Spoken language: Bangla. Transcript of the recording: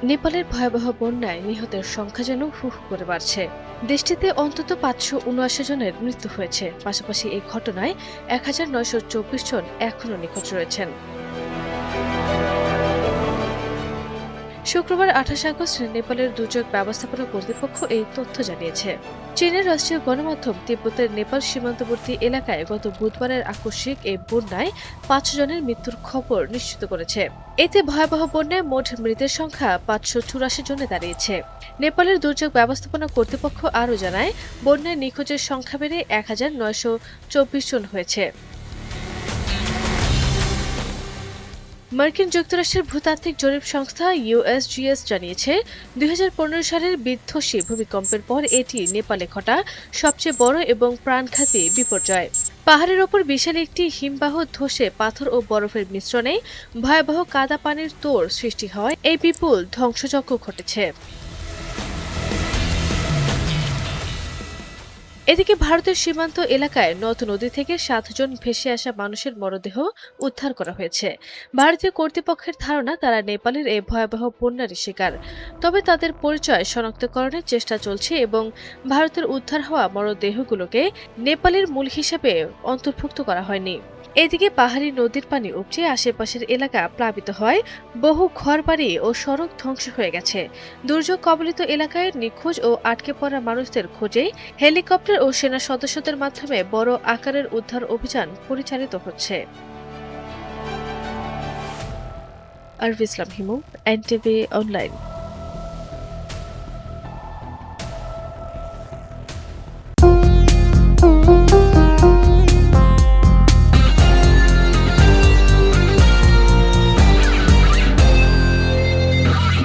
নেপালের ভয়াবহ বন্যায় নিহতের সংখ্যা যেন হু হু করে বাড়ছে। দেশটিতে অন্তত ৫৭৯ জনের মৃত্যু হয়েছে। পাশাপাশি এই ঘটনায় ১,৯২৪ জন এখনও নিখোঁজ রয়েছেন। শুক্রবার ২৮ আগস্ট নেপালের দুর্যোগ ব্যবস্থাপনা কর্তৃপক্ষ এই তথ্য জানিয়েছে। চীনের রাষ্ট্রীয় গণমাধ্যম তিব্বতের নেপাল সীমান্তবর্তী এলাকায় গত বুধবারের আকস্মিক এই বন্যায় ৫ জনের মৃত্যুর খবর নিশ্চিত করেছে। এতে ভয়াবহ বন্যায় মোট মৃতের সংখ্যা ৫৮৪ জনে দাঁড়িয়েছে। নেপালের দুর্যোগ ব্যবস্থাপনা কর্তৃপক্ষ আরও জানায়, বন্যায় নিখোঁজের সংখ্যা বেড়ে ১,৯২৪ জন হয়েছে। মার্কিন যুক্তরাষ্ট্রের ভূতাত্ত্বিক জরিপ সংস্থা ইউএসজিএস জানিয়েছে, ২০১৫ সালের বিধ্বংসী ভূমিকম্পের পর এটি নেপালে ঘটা সবচেয়ে বড় এবং প্রাণঘাতী বিপর্যয়। পাহাড়ের ওপর বিশাল একটি হিমবাহ ধসে পাথর ও বরফের মিশ্রণে ভয়াবহ কাদা পানির তোড় সৃষ্টি হয় এই বিপুল ধ্বংসযজ্ঞ ঘটেছে। এদিকে ভারতের সীমান্ত এলাকায় নদ-নদী থেকে ৭ জন ভেসে আসা মানুষের মরদেহ উদ্ধার করা হয়েছে। ভারতীয় কর্তৃপক্ষের ধারণা, তারা নেপালের এই ভয়াবহ বন্যারই শিকার। তবে তাদের পরিচয় শনাক্তকরণের চেষ্টা চলছে এবং ভারতের উদ্ধার হওয়া মরদেহগুলোকে নেপালের মূল হিসেবে অন্তর্ভুক্ত করা হয়নি। এদিকে পাহাড়ি নদীর পানি উপচে আশেপাশের এলাকা প্লাবিত হয়, বহু ঘরবাড়ি ও সড়ক ধ্বংস হয়ে গেছে। দুর্যোগ কবলিত এলাকায় নিখোঁজ ও আটকে পড়া মানুষদের খোঁজে হেলিকপ্টার ও সেনা সদস্যদের মাধ্যমে বড় আকারের উদ্ধার অভিযান পরিচালিত হচ্ছে। আরভি ইসলাম হিমু, এনটিভি অনলাইন।